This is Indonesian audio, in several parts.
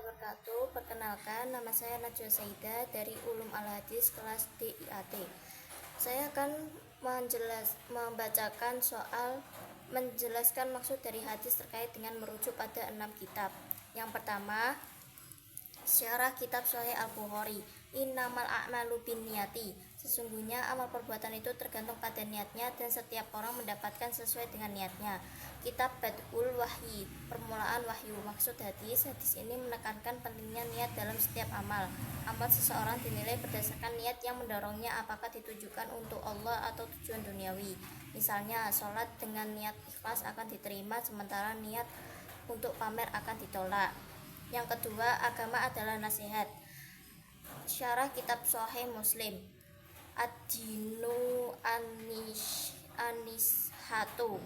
Wabarakatuh. Perkenalkan, nama saya Najwa Saida dari Ulum Al-Hadis kelas DIAT. Saya akan menjelaskan maksud dari hadis terkait dengan merujuk pada 6 kitab. Yang pertama, syarah kitab Sahih Al-Bukhari. Innamal a'malu binniyati. Sesungguhnya amal perbuatan itu tergantung pada niatnya dan setiap orang mendapatkan sesuai dengan niatnya. Kitab Badul Wahyi, permulaan wahyu. Maksud hadis ini menekankan pentingnya niat dalam setiap amal. Amal seseorang dinilai berdasarkan niat yang mendorongnya, apakah ditujukan untuk Allah atau tujuan duniawi. Misalnya, sholat dengan niat ikhlas akan diterima, sementara niat untuk pamer akan ditolak. Yang kedua, agama adalah nasihat. Syarah kitab Sahih Muslim. Ad-dinu anishatu.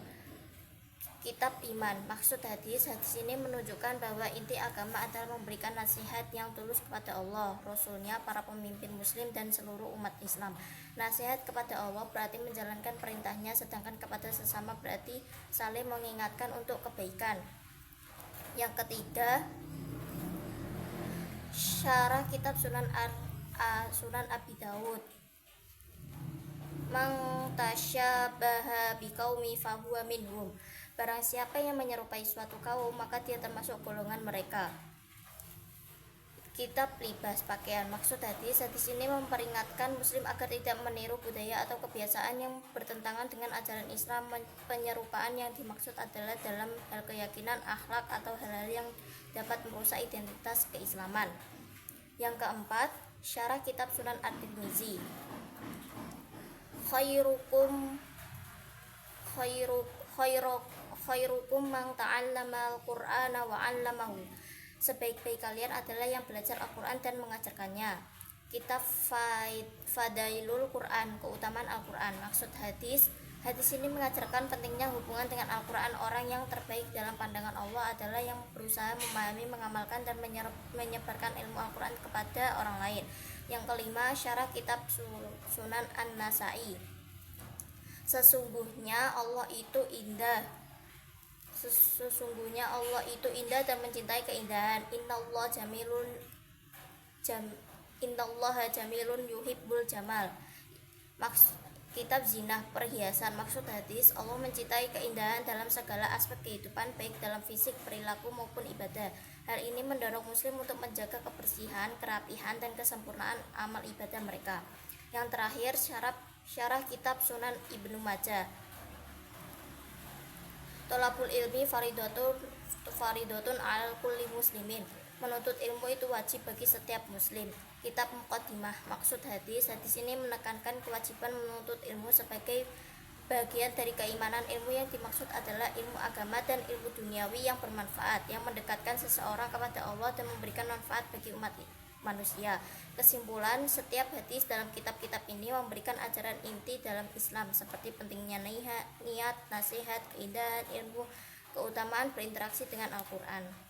Kitab iman. Maksud hadis ini menunjukkan bahwa inti agama adalah memberikan nasihat yang tulus kepada Allah, Rasulnya, para pemimpin muslim dan seluruh umat Islam. Nasihat kepada Allah berarti menjalankan perintahnya, sedangkan kepada sesama berarti saling mengingatkan untuk kebaikan. Yang ketiga, syarah kitab Sunan Abi Dawud. Man tasyabaha biqaumi fahuwa minhum. Barang siapa yang menyerupai suatu kaum, maka dia termasuk golongan mereka. Kitab libas pakaian. Maksud hadis ini memperingatkan muslim agar tidak meniru budaya atau kebiasaan yang bertentangan dengan ajaran Islam. Penyerupaan yang dimaksud adalah dalam hal keyakinan, akhlak, atau hal-hal yang dapat merusak identitas keislaman. Yang keempat, syarah kitab Sunan At-Tirmizi. Khairukum man ta'allama al-Qur'ana wa 'allamahu. Sebaik-baik kalian adalah yang belajar Al-Qur'an dan mengajarkannya. Kitab Fadailul Qur'an, keutamaan Al-Qur'an. Maksud hadis ini mengajarkan pentingnya hubungan dengan Al-Qur'an. Orang yang terbaik dalam pandangan Allah adalah yang berusaha memahami, mengamalkan, dan menyebarkan ilmu Al-Qur'an kepada orang lain. Yang kelima, syarah kitab Sunan An-Nasai. Sesungguhnya Allah itu indah dan mencintai keindahan. Innallaha jamilun yuhibbul jamal. Kitab Zinah, perhiasan. Maksud hadis, Allah mencintai keindahan dalam segala aspek kehidupan, baik dalam fisik, perilaku, maupun ibadah. Hal ini mendorong muslim untuk menjaga kebersihan, kerapihan, dan kesempurnaan amal ibadah mereka. Yang terakhir, syarah kitab Sunan Ibnu Majah. Tolabul ilmi faridatun al kulli muslimin. Menuntut ilmu itu wajib bagi setiap muslim. Kitab Muqaddimah. Maksud hadis ini menekankan kewajiban menuntut ilmu sebagai bagian dari keimanan. Ilmu yang dimaksud adalah ilmu agama dan ilmu duniawi yang bermanfaat, yang mendekatkan seseorang kepada Allah dan memberikan manfaat bagi umat manusia. Kesimpulan, setiap hadis dalam kitab-kitab ini memberikan ajaran inti dalam Islam, seperti pentingnya niat, nasihat, keindahan, ilmu, keutamaan berinteraksi dengan Al-Quran.